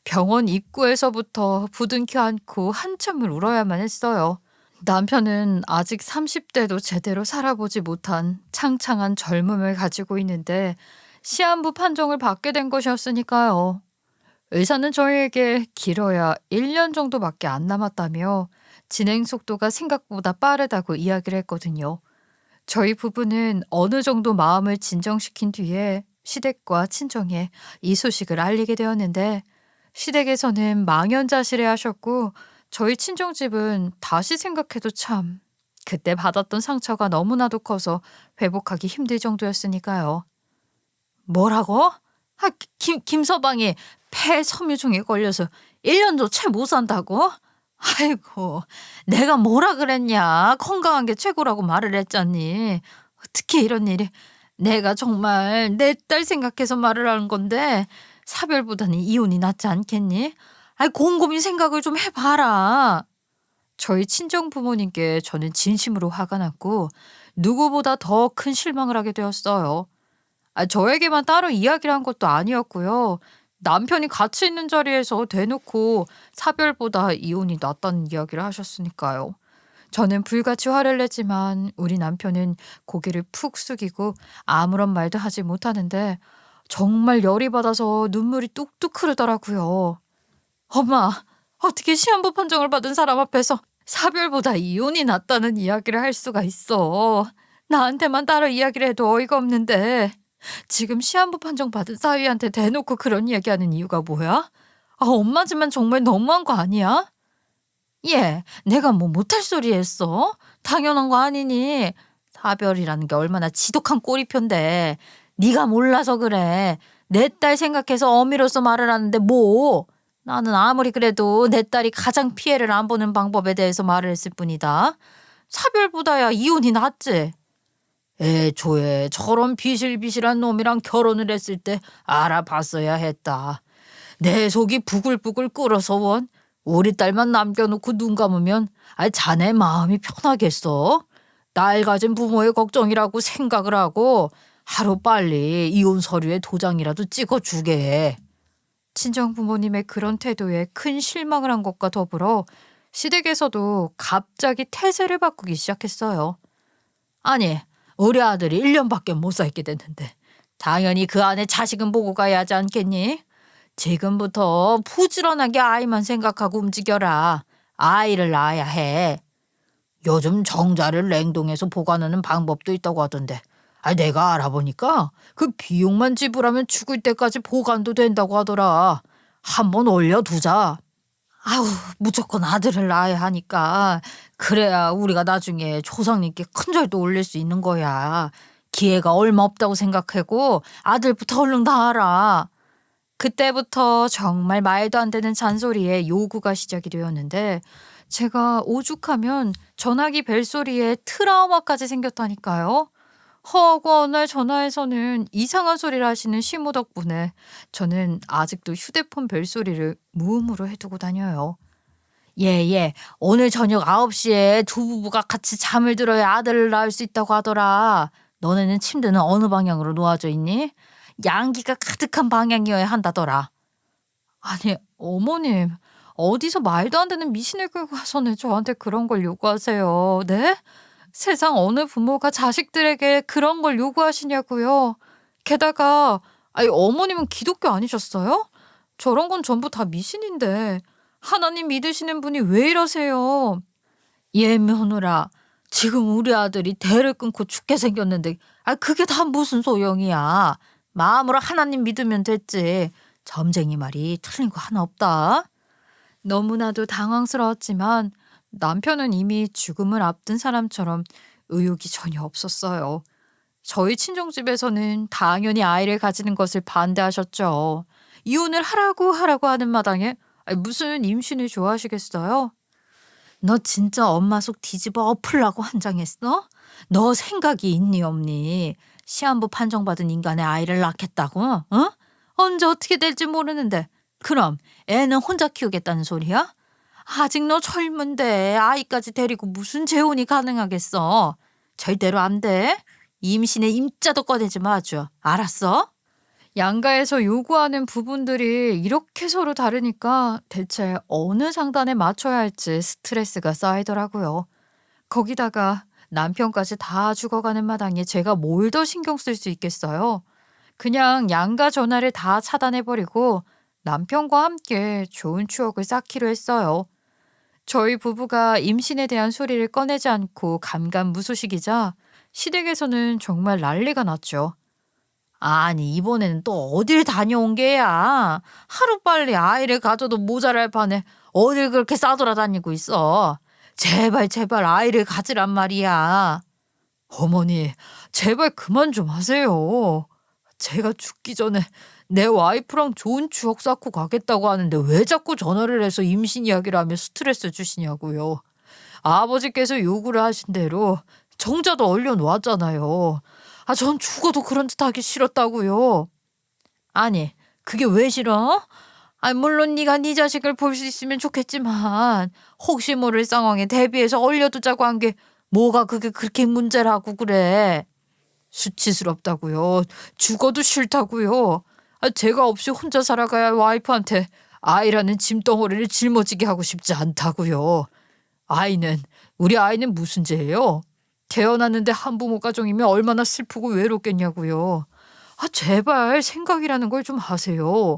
병원 입구에서부터 부둥켜 안고 한참을 울어야만 했어요. 남편은 아직 30대도 제대로 살아보지 못한 창창한 젊음을 가지고 있는데 시한부 판정을 받게 된 것이었으니까요. 의사는 저희에게 길어야 1년 정도밖에 안 남았다며 진행 속도가 생각보다 빠르다고 이야기를 했거든요. 저희 부부는 어느 정도 마음을 진정시킨 뒤에 시댁과 친정에 이 소식을 알리게 되었는데 시댁에서는 망연자실해 하셨고 저희 친정집은 다시 생각해도 참 그때 받았던 상처가 너무나도 커서 회복하기 힘들 정도였으니까요. 뭐라고? 김서방이 폐섬유종에 걸려서 1년도 채 못 산다고? 아이고, 내가 뭐라 그랬냐. 건강한 게 최고라고 말을 했잖니. 어떻게 이런 일이. 내가 정말 내 딸 생각해서 말을 하는 건데 사별보다는 이혼이 낫지 않겠니? 아이, 곰곰이 생각을 좀 해봐라. 저희 친정 부모님께 저는 진심으로 화가 났고 누구보다 더 큰 실망을 하게 되었어요. 저에게만 따로 이야기를 한 것도 아니었고요. 남편이 같이 있는 자리에서 대놓고 사별보다 이혼이 낫다는 이야기를 하셨으니까요. 저는 불같이 화를 내지만 우리 남편은 고개를 푹 숙이고 아무런 말도 하지 못하는데 정말 열이 받아서 눈물이 뚝뚝 흐르더라고요. 엄마, 어떻게 시한부 판정을 받은 사람 앞에서 사별보다 이혼이 낫다는 이야기를 할 수가 있어. 나한테만 따로 이야기를 해도 어이가 없는데 지금 시한부 판정 받은 사위한테 대놓고 그런 이야기하는 이유가 뭐야? 엄마지만 정말 너무한 거 아니야? 얘, 내가 뭐 못할 소리 했어? 당연한 거 아니니? 사별이라는 게 얼마나 지독한 꼬리표인데 네가 몰라서 그래. 내 딸 생각해서 어미로서 말을 하는데 뭐? 나는 아무리 그래도 내 딸이 가장 피해를 안 보는 방법에 대해서 말을 했을 뿐이다. 사별보다야 이혼이 낫지. 애초에 저런 비실비실한 놈이랑 결혼을 했을 때 알아봤어야 했다. 내 속이 부글부글 끓어서 원. 우리 딸만 남겨놓고 눈 감으면 자네 마음이 편하겠어? 딸 가진 부모의 걱정이라고 생각을 하고 하루빨리 이혼 서류에 도장이라도 찍어주게 해. 친정 부모님의 그런 태도에 큰 실망을 한 것과 더불어 시댁에서도 갑자기 태세를 바꾸기 시작했어요. 아니, 우리 아들이 1년밖에 못 살게 됐는데 당연히 그 안에 자식은 보고 가야 하지 않겠니? 지금부터 부지런하게 아이만 생각하고 움직여라. 아이를 낳아야 해. 요즘 정자를 냉동해서 보관하는 방법도 있다고 하던데 내가 알아보니까 그 비용만 지불하면 죽을 때까지 보관도 된다고 하더라. 한번 올려두자. 아우, 무조건 아들을 낳아야 하니까 그래야 우리가 나중에 조상님께 큰절도 올릴 수 있는 거야. 기회가 얼마 없다고 생각하고 아들부터 얼른 낳아라. 그때부터 정말 말도 안 되는 잔소리에 요구가 시작이 되었는데 제가 오죽하면 전화기 벨소리에 트라우마까지 생겼다니까요. 허구 어느 날 전화에서는 이상한 소리를 하시는 시모 덕분에 저는 아직도 휴대폰 벨소리를 무음으로 해두고 다녀요. 예. 오늘 저녁 9시에 두 부부가 같이 잠을 들어야 아들을 낳을 수 있다고 하더라. 너네는 침대는 어느 방향으로 놓아져 있니? 양기가 가득한 방향이어야 한다더라. 아니, 어머님, 어디서 말도 안 되는 미신을 끌고 와서는 저한테 그런 걸 요구하세요. 네? 세상 어느 부모가 자식들에게 그런 걸 요구하시냐고요. 게다가 어머님은 기독교 아니셨어요? 저런 건 전부 다 미신인데 하나님 믿으시는 분이 왜 이러세요? 예, 며느라. 지금 우리 아들이 대를 끊고 죽게 생겼는데 그게 다 무슨 소용이야. 마음으로 하나님 믿으면 됐지. 점쟁이 말이 틀린 거 하나 없다. 너무나도 당황스러웠지만 남편은 이미 죽음을 앞둔 사람처럼 의욕이 전혀 없었어요. 저희 친정집에서는 당연히 아이를 가지는 것을 반대하셨죠. 이혼을 하라고 하는 마당에 무슨 임신을 좋아하시겠어요? 너 진짜 엄마 속 뒤집어 엎으려고 환장했어? 너 생각이 있니 없니? 시한부 판정받은 인간의 아이를 낳겠다고? 어? 언제 어떻게 될지 모르는데 그럼 애는 혼자 키우겠다는 소리야? 아직 너 젊은데 아이까지 데리고 무슨 재혼이 가능하겠어? 절대로 안 돼. 임신에 임자도 꺼내지 마줘. 알았어? 양가에서 요구하는 부분들이 이렇게 서로 다르니까 대체 어느 장단에 맞춰야 할지 스트레스가 쌓이더라고요. 거기다가 남편까지 다 죽어가는 마당에 제가 뭘 더 신경 쓸 수 있겠어요? 그냥 양가 전화를 다 차단해버리고 남편과 함께 좋은 추억을 쌓기로 했어요. 저희 부부가 임신에 대한 소리를 꺼내지 않고 감감무소식이자 시댁에서는 정말 난리가 났죠. 아니 이번에는 또 어딜 다녀온 게야. 하루빨리 아이를 가져도 모자랄 판에 어딜 그렇게 싸돌아다니고 있어. 제발 아이를 가지란 말이야. 어머니, 제발 그만 좀 하세요. 제가 죽기 전에 내 와이프랑 좋은 추억 쌓고 가겠다고 하는데 왜 자꾸 전화를 해서 임신 이야기를 하며 스트레스 주시냐고요. 아버지께서 요구를 하신 대로 정자도 얼려놓았잖아요. 전 죽어도 그런 짓 하기 싫었다고요. 아니 그게 왜 싫어? 물론 네가 네 자식을 볼 수 있으면 좋겠지만 혹시 모를 상황에 대비해서 얼려두자고 한 게 뭐가 그게 그렇게 문제라고 그래. 수치스럽다고요. 죽어도 싫다고요. 제가 없이 혼자 살아가야 할 와이프한테 아이라는 짐덩어리를 짊어지게 하고 싶지 않다고요. 우리 아이는 무슨 죄예요? 태어났는데 한부모 가정이면 얼마나 슬프고 외롭겠냐고요. 제발 생각이라는 걸 좀 하세요.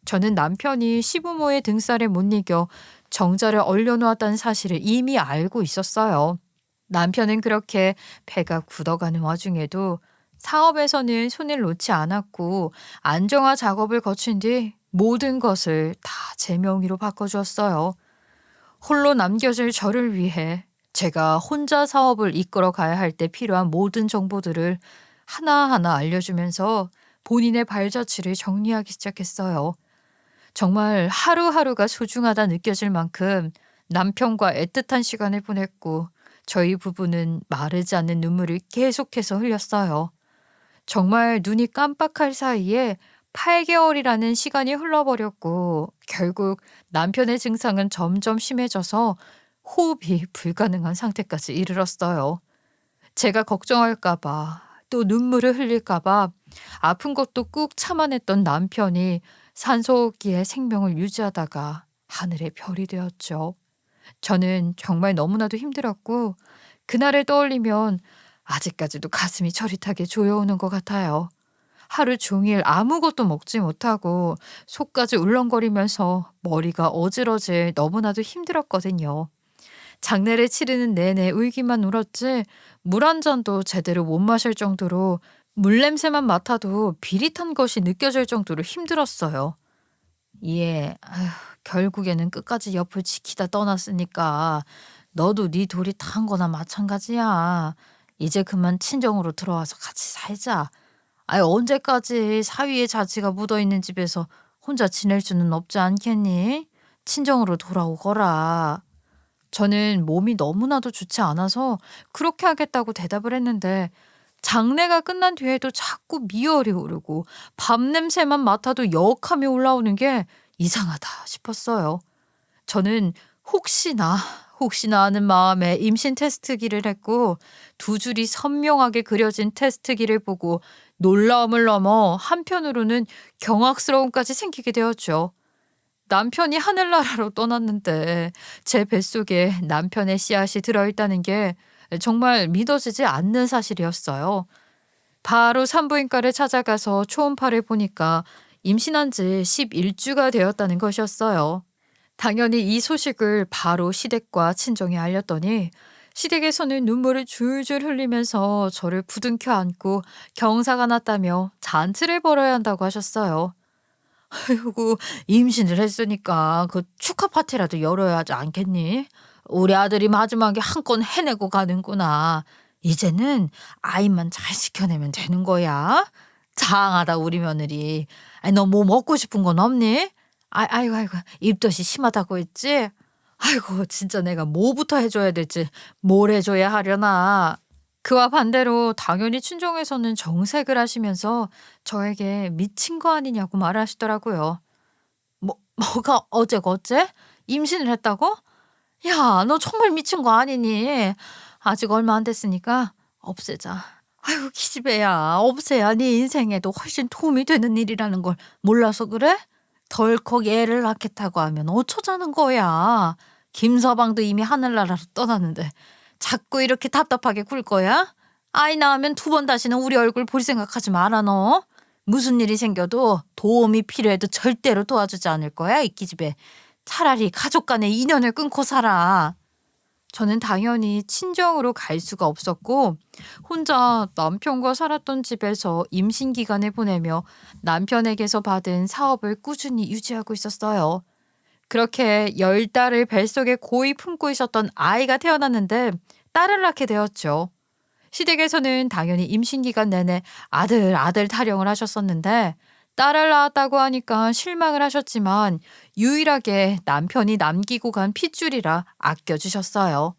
저는 남편이 시부모의 등살에 못 이겨 정자를 얼려놓았다는 사실을 이미 알고 있었어요. 남편은 그렇게 배가 굳어가는 와중에도 사업에서는 손을 놓지 않았고 안정화 작업을 거친 뒤 모든 것을 다 제 명의로 바꿔주었어요. 홀로 남겨질 저를 위해 제가 혼자 사업을 이끌어 가야 할 때 필요한 모든 정보들을 하나하나 알려주면서 본인의 발자취를 정리하기 시작했어요. 정말 하루하루가 소중하다 느껴질 만큼 남편과 애틋한 시간을 보냈고 저희 부부는 마르지 않는 눈물을 계속해서 흘렸어요. 정말 눈이 깜빡할 사이에 8개월이라는 시간이 흘러버렸고 결국 남편의 증상은 점점 심해져서 호흡이 불가능한 상태까지 이르렀어요. 제가 걱정할까 봐, 또 눈물을 흘릴까 봐 아픈 것도 꾹 참아냈던 남편이 산소호흡기에 생명을 유지하다가 하늘의 별이 되었죠. 저는 정말 너무나도 힘들었고 그날을 떠올리면 아직까지도 가슴이 저릿하게 조여오는 것 같아요. 하루 종일 아무것도 먹지 못하고 속까지 울렁거리면서 머리가 어질어질 너무나도 힘들었거든요. 장례를 치르는 내내 울기만 울었지 물 한 잔도 제대로 못 마실 정도로 물 냄새만 맡아도 비릿한 것이 느껴질 정도로 힘들었어요. 예, 아휴, 결국에는 끝까지 옆을 지키다 떠났으니까 너도 네 돌이 탄 거나 마찬가지야. 이제 그만 친정으로 들어와서 같이 살자. 아유, 언제까지 사위의 자취가 묻어있는 집에서 혼자 지낼 수는 없지 않겠니? 친정으로 돌아오거라. 저는 몸이 너무나도 좋지 않아서 그렇게 하겠다고 대답을 했는데 장례가 끝난 뒤에도 자꾸 미열이 오르고 밥 냄새만 맡아도 역함이 올라오는 게 이상하다 싶었어요. 저는 혹시나 하는 마음에 임신 테스트기를 했고 두 줄이 선명하게 그려진 테스트기를 보고 놀라움을 넘어 한편으로는 경악스러움까지 생기게 되었죠. 남편이 하늘나라로 떠났는데 제 뱃속에 남편의 씨앗이 들어있다는 게 정말 믿어지지 않는 사실이었어요. 바로 산부인과를 찾아가서 초음파를 보니까 임신한 지 11주가 되었다는 것이었어요. 당연히 이 소식을 바로 시댁과 친정에 알렸더니 시댁에서는 눈물을 줄줄 흘리면서 저를 부둥켜 안고 경사가 났다며 잔치를 벌여야 한다고 하셨어요. 아이고, 임신을 했으니까 그 축하 파티라도 열어야 하지 않겠니? 우리 아들이 마지막에 한 건 해내고 가는구나. 이제는 아이만 잘 지켜내면 되는 거야. 장하다 우리 며느리. 너 뭐 먹고 싶은 건 없니? 아이고, 입덧이 심하다고 했지? 아이고, 진짜 내가 뭐부터 해줘야 될지 뭘 해줘야 하려나. 그와 반대로 당연히 친정에서는 정색을 하시면서 저에게 미친 거 아니냐고 말하시더라고요. 뭐가 어째? 임신을 했다고? 야, 너 정말 미친 거 아니니? 아직 얼마 안 됐으니까 없애자. 아이고, 기집애야, 없애야 네 인생에도 훨씬 도움이 되는 일이라는 걸 몰라서 그래? 덜컥 애를 낳겠다고 하면 어쩌자는 거야. 김서방도 이미 하늘나라로 떠났는데 자꾸 이렇게 답답하게 굴 거야? 아이 낳으면 2번 다시는 우리 얼굴 볼 생각하지 마라 너. 무슨 일이 생겨도 도움이 필요해도 절대로 도와주지 않을 거야 이 기집애. 차라리 가족 간의 인연을 끊고 살아. 저는 당연히 친정으로 갈 수가 없었고 혼자 남편과 살았던 집에서 임신 기간을 보내며 남편에게서 받은 사업을 꾸준히 유지하고 있었어요. 그렇게 10달을 뱃속에 고이 품고 있었던 아이가 태어났는데 딸을 낳게 되었죠. 시댁에서는 당연히 임신 기간 내내 아들 타령을 하셨었는데 딸을 낳았다고 하니까 실망을 하셨지만 유일하게 남편이 남기고 간 핏줄이라 아껴주셨어요.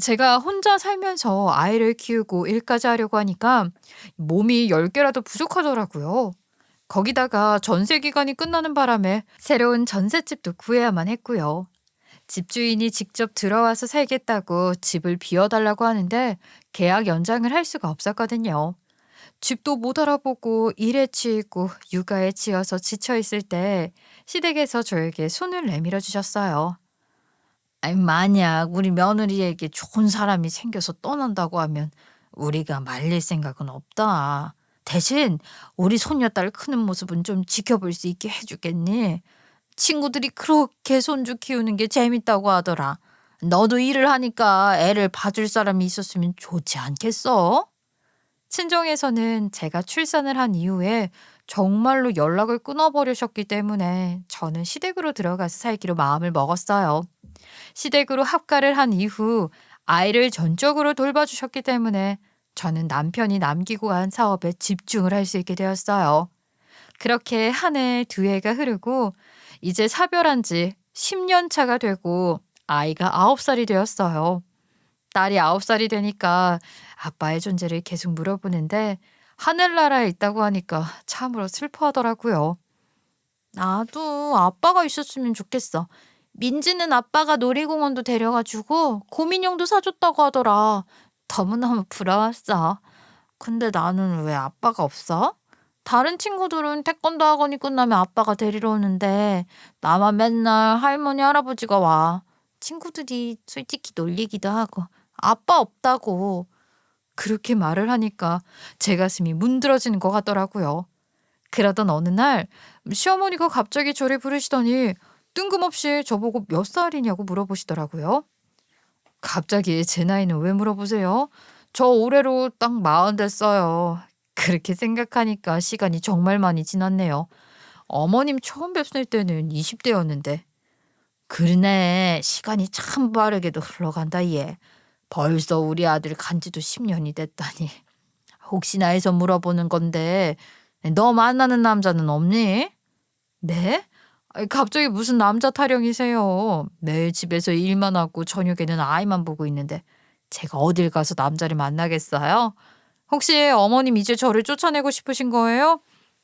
제가 혼자 살면서 아이를 키우고 일까지 하려고 하니까 몸이 10개라도 부족하더라고요. 거기다가 전세 기간이 끝나는 바람에 새로운 전셋집도 구해야만 했고요. 집주인이 직접 들어와서 살겠다고 집을 비워달라고 하는데 계약 연장을 할 수가 없었거든요. 집도 못 알아보고 일에 치이고 육아에 치여서 지쳐있을 때 시댁에서 저에게 손을 내밀어 주셨어요. 아니, 만약 우리 며느리에게 좋은 사람이 생겨서 떠난다고 하면 우리가 말릴 생각은 없다. 대신 우리 손녀딸 크는 모습은 좀 지켜볼 수 있게 해주겠니? 친구들이 그렇게 손주 키우는 게 재밌다고 하더라. 너도 일을 하니까 애를 봐줄 사람이 있었으면 좋지 않겠어? 친정에서는 제가 출산을 한 이후에 정말로 연락을 끊어버리셨기 때문에 저는 시댁으로 들어가서 살기로 마음을 먹었어요. 시댁으로 합가를 한 이후 아이를 전적으로 돌봐주셨기 때문에 저는 남편이 남기고 간 사업에 집중을 할 수 있게 되었어요. 그렇게 한 해, 2해가 흐르고 이제 사별한 지 10년 차가 되고 아이가 9살이 되었어요. 딸이 9살이 되니까 아빠의 존재를 계속 물어보는데 하늘나라에 있다고 하니까 참으로 슬퍼하더라고요. 나도 아빠가 있었으면 좋겠어. 민지는 아빠가 놀이공원도 데려가주고 고민형도 사줬다고 하더라. 너무너무 부러웠어. 근데 나는 왜 아빠가 없어? 다른 친구들은 태권도 학원이 끝나면 아빠가 데리러 오는데 나만 맨날 할머니 할아버지가 와. 친구들이 솔직히 놀리기도 하고 아빠 없다고. 그렇게 말을 하니까 제 가슴이 문드러지는 것 같더라고요. 그러던 어느 날 시어머니가 갑자기 저를 부르시더니 뜬금없이 저보고 몇 살이냐고 물어보시더라고요. 갑자기 제 나이는 왜 물어보세요? 저 올해로 딱 40 됐어요. 그렇게 생각하니까 시간이 정말 많이 지났네요. 어머님 처음 뵀을 때는 20대였는데. 그러네. 시간이 참 빠르게도 흘러간다 얘. 벌써 우리 아들 간지도 10년이 됐다니. 혹시나 해서 물어보는 건데 너 만나는 남자는 없니? 네? 아이, 갑자기 무슨 남자 타령이세요? 매일 집에서 일만 하고 저녁에는 아이만 보고 있는데 제가 어딜 가서 남자를 만나겠어요? 혹시 어머님 이제 저를 쫓아내고 싶으신 거예요?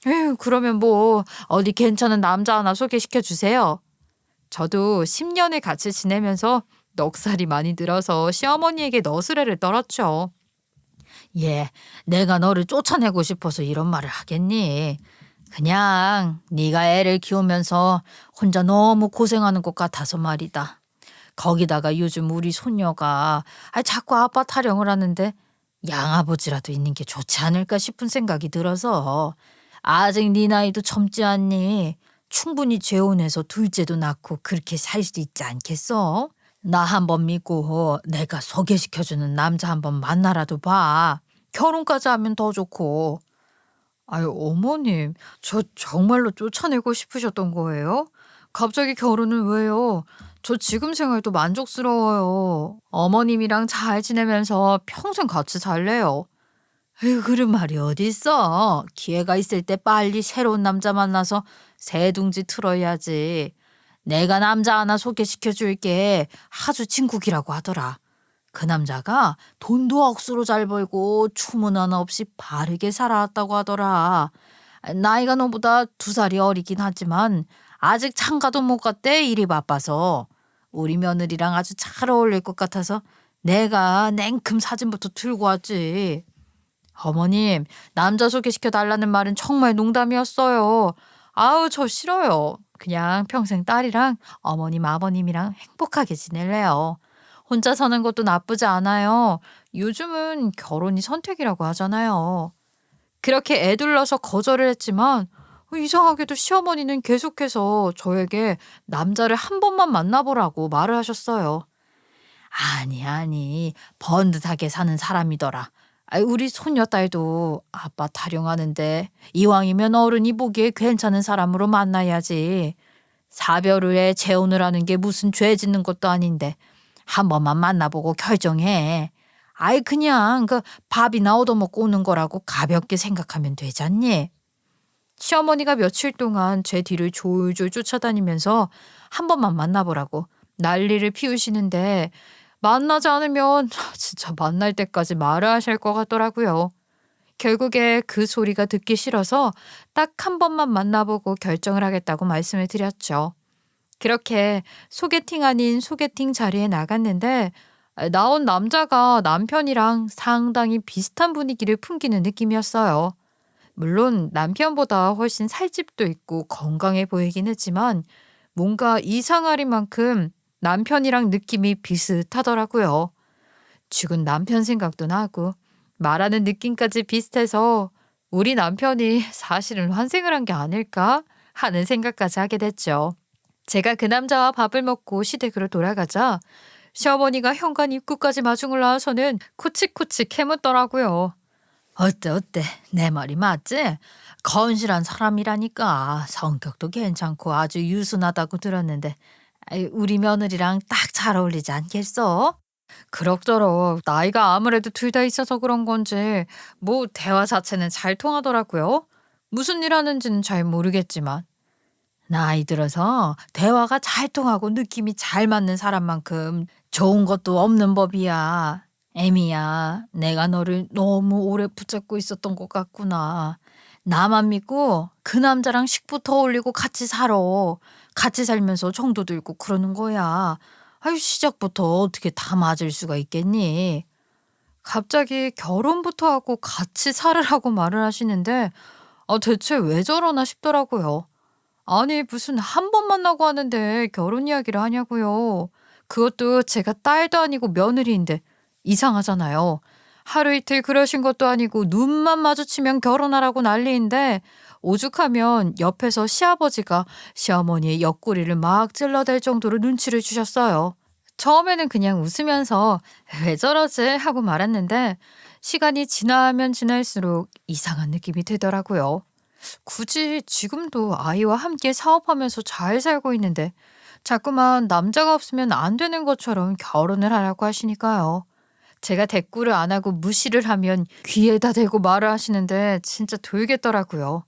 에휴, 그러면 뭐 어디 괜찮은 남자 하나 소개시켜 주세요. 저도 10년을 같이 지내면서 넉살이 많이 들어서 시어머니에게 너스레를 떨었죠. 얘, 내가 너를 쫓아내고 싶어서 이런 말을 하겠니? 그냥 네가 애를 키우면서 혼자 너무 고생하는 것 같아서 말이다. 거기다가 요즘 우리 손녀가 자꾸 아빠 타령을 하는데 양아버지라도 있는 게 좋지 않을까 싶은 생각이 들어서. 아직 네 나이도 젊지 않니? 충분히 재혼해서 둘째도 낳고 그렇게 살 수 있지 않겠어? 나 한번 믿고 내가 소개시켜주는 남자 한번 만나라도 봐. 결혼까지 하면 더 좋고. 아유, 어머님, 저 정말로 쫓아내고 싶으셨던 거예요? 갑자기 결혼은 왜요? 저 지금 생활도 만족스러워요. 어머님이랑 잘 지내면서 평생 같이 살래요. 에휴, 그런 말이 어딨어. 기회가 있을 때 빨리 새로운 남자 만나서 새 둥지 틀어야지. 내가 남자 하나 소개시켜 줄게. 아주 친국이라고 하더라. 그 남자가 돈도 억수로 잘 벌고 추문 하나 없이 바르게 살아왔다고 하더라. 나이가 너보다 2살이 어리긴 하지만 아직 장가도 못 갔대. 일이 바빠서. 우리 며느리랑 아주 잘 어울릴 것 같아서 내가 냉큼 사진부터 들고 왔지. 어머님, 남자 소개시켜 달라는 말은 정말 농담이었어요. 아우, 저 싫어요. 그냥 평생 딸이랑 어머님, 아버님이랑 행복하게 지낼래요. 혼자 사는 것도 나쁘지 않아요. 요즘은 결혼이 선택이라고 하잖아요. 그렇게 애둘러서 거절을 했지만 이상하게도 시어머니는 계속해서 저에게 남자를 한 번만 만나보라고 말을 하셨어요. 아니, 번듯하게 사는 사람이더라. 우리 손녀딸도 아빠 타령하는데 이왕이면 어른이 보기에 괜찮은 사람으로 만나야지. 사별 후에 재혼을 하는 게 무슨 죄 짓는 것도 아닌데 한 번만 만나보고 결정해. 그냥 그 밥이나 얻어먹고 오는 거라고 가볍게 생각하면 되잖니. 시어머니가 며칠 동안 제 뒤를 졸졸 쫓아다니면서 한 번만 만나보라고 난리를 피우시는데 만나지 않으면 진짜 만날 때까지 말을 하실 것 같더라고요. 결국에 그 소리가 듣기 싫어서 딱 한 번만 만나보고 결정을 하겠다고 말씀을 드렸죠. 그렇게 소개팅 아닌 소개팅 자리에 나갔는데 나온 남자가 남편이랑 상당히 비슷한 분위기를 풍기는 느낌이었어요. 물론 남편보다 훨씬 살집도 있고 건강해 보이긴 했지만 뭔가 이상하리 만큼 남편이랑 느낌이 비슷하더라고요. 죽은 남편 생각도 나고 말하는 느낌까지 비슷해서 우리 남편이 사실은 환생을 한 게 아닐까 하는 생각까지 하게 됐죠. 제가 그 남자와 밥을 먹고 시댁으로 돌아가자 시어머니가 현관 입구까지 마중을 나와서는 코치코치 캐묻더라고요. 어때? 내 말이 맞지? 건실한 사람이라니까. 성격도 괜찮고 아주 유순하다고 들었는데 우리 며느리랑 딱 잘 어울리지 않겠어? 그럭저럭 나이가 아무래도 둘 다 있어서 그런 건지 뭐 대화 자체는 잘 통하더라고요. 무슨 일 하는지는 잘 모르겠지만. 나이 들어서 대화가 잘 통하고 느낌이 잘 맞는 사람만큼 좋은 것도 없는 법이야. 애미야, 내가 너를 너무 오래 붙잡고 있었던 것 같구나. 나만 믿고 그 남자랑 식부터 올리고 같이 살아. 같이 살면서 정도 들고 그러는 거야. 아유, 시작부터 어떻게 다 맞을 수가 있겠니? 갑자기 결혼부터 하고 같이 살으라고 말을 하시는데 대체 왜 저러나 싶더라고요. 아니 무슨 한 번 만나고 하는데 결혼 이야기를 하냐고요. 그것도 제가 딸도 아니고 며느리인데 이상하잖아요. 하루 이틀 그러신 것도 아니고 눈만 마주치면 결혼하라고 난리인데 오죽하면 옆에서 시아버지가 시어머니의 옆구리를 막 찔러댈 정도로 눈치를 주셨어요. 처음에는 그냥 웃으면서 왜 저러지 하고 말았는데 시간이 지나면 지날수록 이상한 느낌이 들더라고요. 굳이 지금도 아이와 함께 사업하면서 잘 살고 있는데 자꾸만 남자가 없으면 안 되는 것처럼 결혼을 하라고 하시니까요. 제가 대꾸를 안 하고 무시를 하면 귀에다 대고 말을 하시는데 진짜 돌겠더라고요.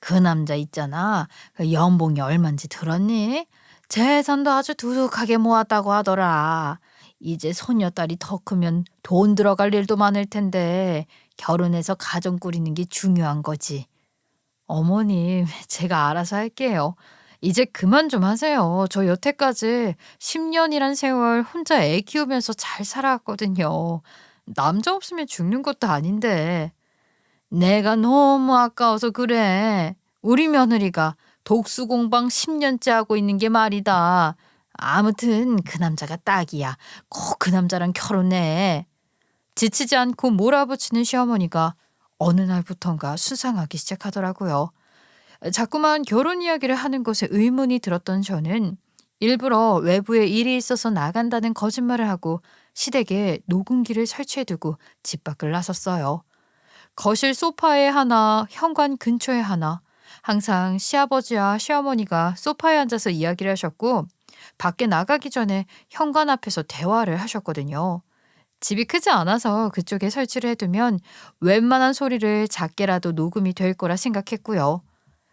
그 남자 있잖아. 그 연봉이 얼만지 들었니? 재산도 아주 두둑하게 모았다고 하더라. 이제 손녀딸이 더 크면 돈 들어갈 일도 많을 텐데 결혼해서 가정 꾸리는 게 중요한 거지. 어머님, 제가 알아서 할게요. 이제 그만 좀 하세요. 저 여태까지 10년이란 세월 혼자 애 키우면서 잘 살아왔거든요. 남자 없으면 죽는 것도 아닌데. 내가 너무 아까워서 그래. 우리 며느리가 독수공방 10년째 하고 있는 게 말이다. 아무튼 그 남자가 딱이야. 꼭 그 남자랑 결혼해. 지치지 않고 몰아붙이는 시어머니가 어느 날부턴가 수상하기 시작하더라고요. 자꾸만 결혼 이야기를 하는 것에 의문이 들었던 저는 일부러 외부에 일이 있어서 나간다는 거짓말을 하고 시댁에 녹음기를 설치해두고 집 밖을 나섰어요. 거실 소파에 하나, 현관 근처에 하나, 항상 시아버지와 시어머니가 소파에 앉아서 이야기를 하셨고 밖에 나가기 전에 현관 앞에서 대화를 하셨거든요. 집이 크지 않아서 그쪽에 설치를 해두면 웬만한 소리를 작게라도 녹음이 될 거라 생각했고요.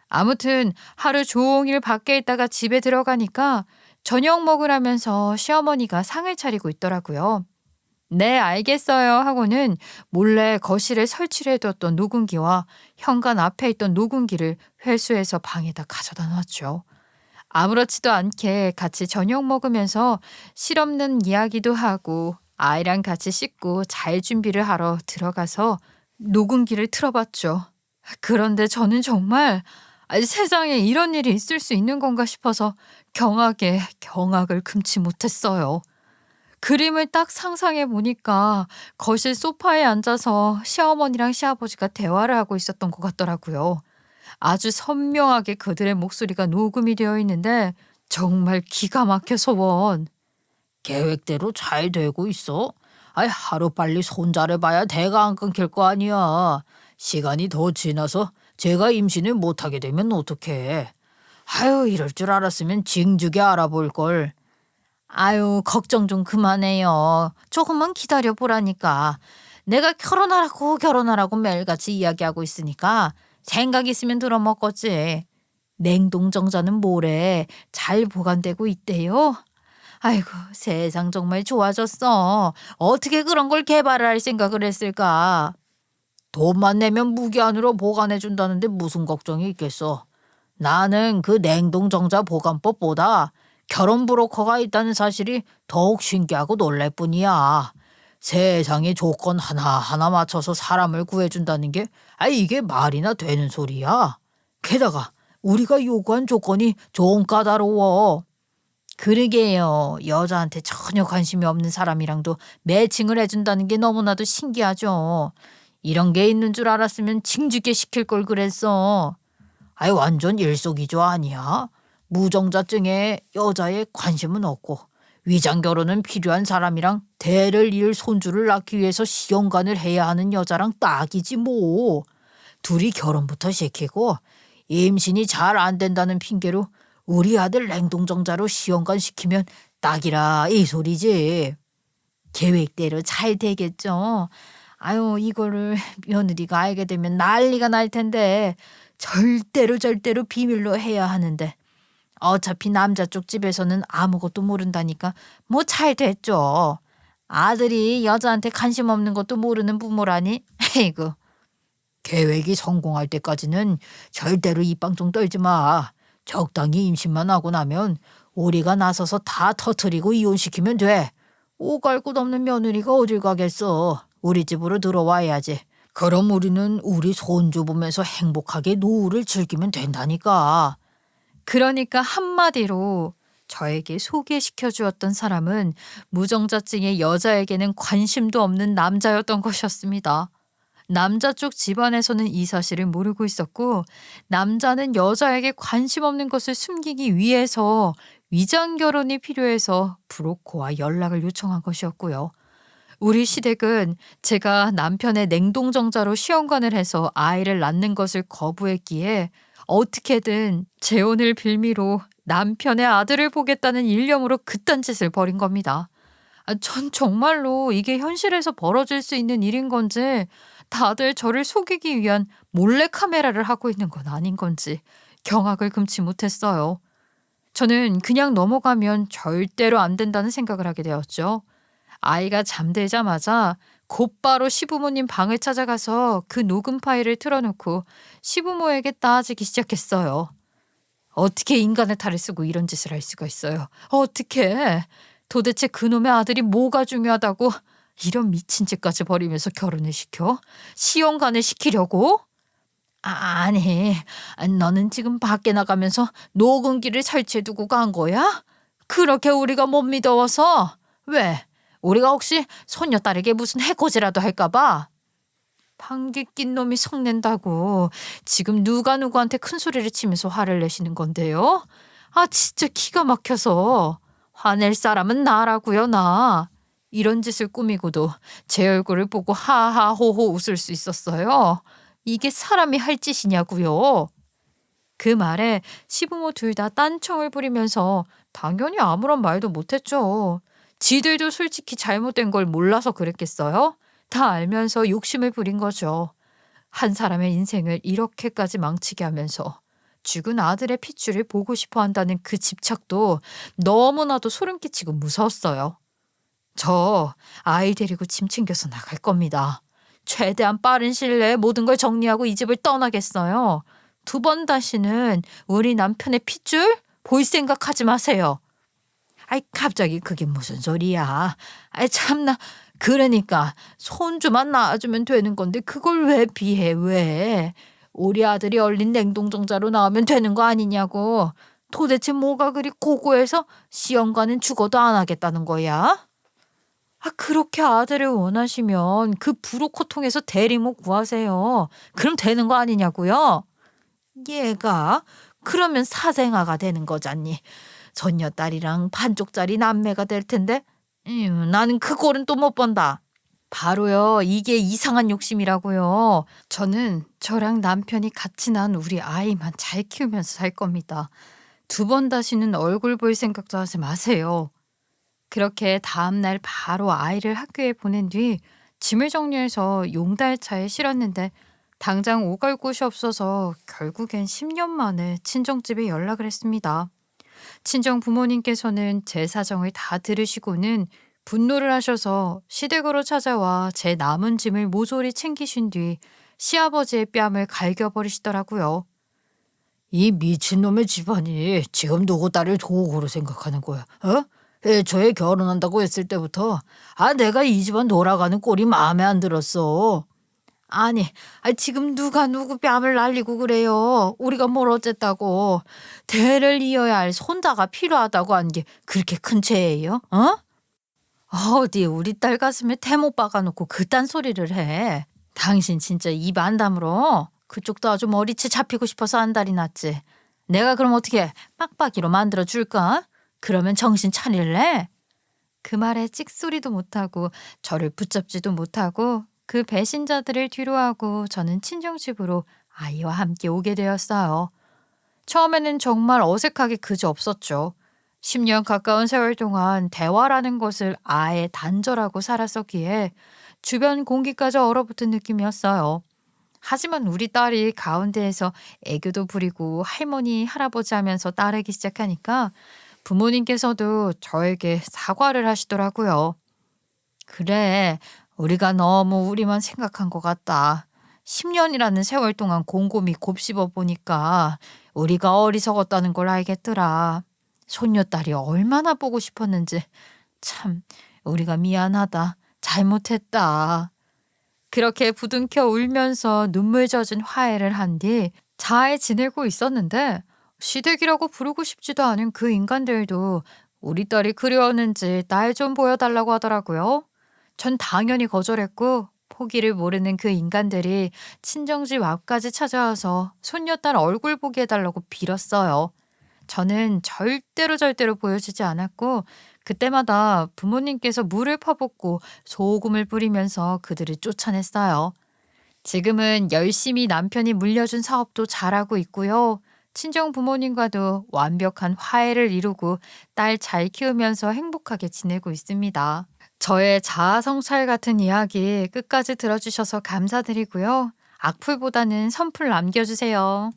아무튼 하루 종일 밖에 있다가 집에 들어가니까 저녁 먹으라면서 시어머니가 상을 차리고 있더라고요. 네, 알겠어요 하고는 몰래 거실에 설치를 해뒀던 녹음기와 현관 앞에 있던 녹음기를 회수해서 방에다 가져다 놨죠. 아무렇지도 않게 같이 저녁 먹으면서 실없는 이야기도 하고 아이랑 같이 씻고 잘 준비를 하러 들어가서 녹음기를 틀어봤죠. 그런데 저는 정말 세상에 이런 일이 있을 수 있는 건가 싶어서 경악에 경악을 금치 못했어요. 그림을 딱 상상해 보니까 거실 소파에 앉아서 시어머니랑 시아버지가 대화를 하고 있었던 것 같더라고요. 아주 선명하게 그들의 목소리가 녹음이 되어 있는데 정말 기가 막혀서 원. 계획대로 잘 되고 있어? 아이, 하루빨리 손자를 봐야 대가 안 끊길 거 아니야. 시간이 더 지나서 제가 임신을 못하게 되면 어떡해. 아유, 이럴 줄 알았으면 징죽에 알아볼 걸. 아유, 걱정 좀 그만해요. 조금만 기다려 보라니까. 내가 결혼하라고 매일같이 이야기하고 있으니까 생각 있으면 들어먹겠지. 냉동정자는 모래 잘 보관되고 있대요. 아이고, 세상 정말 좋아졌어. 어떻게 그런 걸 개발을 할 생각을 했을까? 돈만 내면 무기한으로 보관해 준다는데 무슨 걱정이 있겠어. 나는 그 냉동정자 보관법보다 결혼 브로커가 있다는 사실이 더욱 신기하고 놀랄 뿐이야. 세상에 조건 하나하나 맞춰서 사람을 구해준다는 게 이게 말이나 되는 소리야. 게다가 우리가 요구한 조건이 좀 까다로워. 그러게요. 여자한테 전혀 관심이 없는 사람이랑도 매칭을 해준다는 게 너무나도 신기하죠. 이런 게 있는 줄 알았으면 징집게 시킬 걸 그랬어. 완전 일석이조 아니야? 무정자증에 여자의 관심은 없고 위장 결혼은 필요한 사람이랑 대를 이을 손주를 낳기 위해서 시험관을 해야 하는 여자랑 딱이지 뭐. 둘이 결혼부터 시키고 임신이 잘 안 된다는 핑계로 우리 아들 냉동정자로 시험관 시키면 딱이라 이 소리지. 계획대로 잘 되겠죠. 아유, 이거를 며느리가 알게 되면 난리가 날 텐데 절대로 비밀로 해야 하는데 어차피 남자 쪽 집에서는 아무것도 모른다니까 뭐 잘 됐죠. 아들이 여자한테 관심 없는 것도 모르는 부모라니. 에이구. 계획이 성공할 때까지는 절대로 입방정 떨지 마. 적당히 임신만 하고 나면 우리가 나서서 다 터트리고 이혼시키면 돼. 오갈 곳 없는 며느리가 어딜 가겠어. 우리 집으로 들어와야지. 그럼 우리는 우리 손주 보면서 행복하게 노후를 즐기면 된다니까. 그러니까 한마디로 저에게 소개시켜 주었던 사람은 무정자증의 여자에게는 관심도 없는 남자였던 것이었습니다. 남자 쪽 집안에서는 이 사실을 모르고 있었고 남자는 여자에게 관심 없는 것을 숨기기 위해서 위장 결혼이 필요해서 브로커와 연락을 요청한 것이었고요. 우리 시댁은 제가 남편의 냉동정자로 시험관을 해서 아이를 낳는 것을 거부했기에 어떻게든 재혼을 빌미로 남편의 아들을 보겠다는 일념으로 그딴 짓을 벌인 겁니다. 전 정말로 이게 현실에서 벌어질 수 있는 일인 건지 다들 저를 속이기 위한 몰래카메라를 하고 있는 건 아닌 건지 경악을 금치 못했어요. 저는 그냥 넘어가면 절대로 안 된다는 생각을 하게 되었죠. 아이가 잠들자마자 곧바로 시부모님 방을 찾아가서 그 녹음 파일을 틀어놓고 시부모에게 따지기 시작했어요. 어떻게 인간의 탈을 쓰고 이런 짓을 할 수가 있어요? 어떻게? 도대체 그놈의 아들이 뭐가 중요하다고 이런 미친 짓까지 벌이면서 결혼을 시켜? 시험관을 시키려고? 아니, 너는 지금 밖에 나가면서 녹음기를 설치해두고 간 거야? 그렇게 우리가 못 믿어서? 왜? 우리가 혹시 손녀딸에게 무슨 해코지라도 할까봐? 방귀 낀 놈이 성낸다고 지금 누가 누구한테 큰 소리를 치면서 화를 내시는 건데요? 진짜 기가 막혀서. 화낼 사람은 나라고요, 나. 이런 짓을 꾸미고도 제 얼굴을 보고 하하호호 웃을 수 있었어요. 이게 사람이 할 짓이냐고요. 그 말에 시부모 둘 다 딴청을 부리면서 당연히 아무런 말도 못했죠. 지들도 솔직히 잘못된 걸 몰라서 그랬겠어요? 다 알면서 욕심을 부린 거죠. 한 사람의 인생을 이렇게까지 망치게 하면서 죽은 아들의 핏줄을 보고 싶어 한다는 그 집착도 너무나도 소름 끼치고 무서웠어요. 저 아이 데리고 짐 챙겨서 나갈 겁니다. 최대한 빠른 시일 내에 모든 걸 정리하고 이 집을 떠나겠어요. 2번 다시는 우리 남편의 핏줄 볼 생각하지 마세요. 갑자기 그게 무슨 소리야. 참나. 그러니까 손주만 낳아주면 되는 건데 그걸 왜 비해 왜. 우리 아들이 얼린 냉동정자로 나오면 되는 거 아니냐고. 도대체 뭐가 그리 고고해서 시험관은 죽어도 안 하겠다는 거야? 그렇게 아들을 원하시면 그 브로커 통해서 대리모 구하세요. 그럼 되는 거 아니냐고요? 얘가 그러면 사생아가 되는 거잖니. 손녀딸이랑 반쪽짜리 남매가 될 텐데 나는 그 꼴은 또 못 본다. 바로요. 이게 이상한 욕심이라고요. 저는 저랑 남편이 같이 난 우리 아이만 잘 키우면서 살 겁니다. 2번 다시는 얼굴 볼 생각도 하지 마세요. 그렇게 다음날 바로 아이를 학교에 보낸 뒤 짐을 정리해서 용달차에 실었는데 당장 오갈 곳이 없어서 결국엔 10년 만에 친정집에 연락을 했습니다. 친정 부모님께서는 제 사정을 다 들으시고는 분노를 하셔서 시댁으로 찾아와 제 남은 짐을 모조리 챙기신 뒤 시아버지의 뺨을 갈겨버리시더라고요. 이 미친놈의 집안이 지금 누구 딸을 도구로 생각하는 거야? 애초에 결혼한다고 했을 때부터 내가 이 집안 돌아가는 꼴이 마음에 안 들었어. 아니, 지금 누가 누구 뺨을 날리고 그래요. 우리가 뭘 어쨌다고. 대를 이어야 할 손자가 필요하다고 한 게 그렇게 큰 죄예요? 어디 우리 딸 가슴에 태못 박아놓고 그딴 소리를 해. 당신 진짜 입 안 다물어. 그쪽도 아주 머리채 잡히고 싶어서 안달이 났지. 내가 그럼 어떻게 빡빡이로 만들어줄까? 그러면 정신 차릴래? 그 말에 찍소리도 못하고 저를 붙잡지도 못하고 그 배신자들을 뒤로하고 저는 친정집으로 아이와 함께 오게 되었어요. 처음에는 정말 어색하기 그지없었죠. 10년 가까운 세월 동안 대화라는 것을 아예 단절하고 살았었기에 주변 공기까지 얼어붙은 느낌이었어요. 하지만 우리 딸이 가운데에서 애교도 부리고 할머니, 할아버지 하면서 따르기 시작하니까 부모님께서도 저에게 사과를 하시더라고요. 그래, 우리가 너무 우리만 생각한 것 같다. 10년이라는 세월 동안 곰곰이 곱씹어 보니까 우리가 어리석었다는 걸 알겠더라. 손녀딸이 얼마나 보고 싶었는지. 참, 우리가 미안하다. 잘못했다. 그렇게 부둥켜 울면서 눈물 젖은 화해를 한 뒤 잘 지내고 있었는데 시댁이라고 부르고 싶지도 않은 그 인간들도 우리 딸이 그리웠는지 날 좀 보여달라고 하더라고요. 전 당연히 거절했고 포기를 모르는 그 인간들이 친정집 앞까지 찾아와서 손녀딸 얼굴 보게 해달라고 빌었어요. 저는 절대로 보여주지 않았고 그때마다 부모님께서 물을 퍼붓고 소금을 뿌리면서 그들을 쫓아냈어요. 지금은 열심히 남편이 물려준 사업도 잘하고 있고요. 친정 부모님과도 완벽한 화해를 이루고 딸 잘 키우면서 행복하게 지내고 있습니다. 저의 자아성찰 같은 이야기 끝까지 들어주셔서 감사드리고요. 악플보다는 선플 남겨주세요.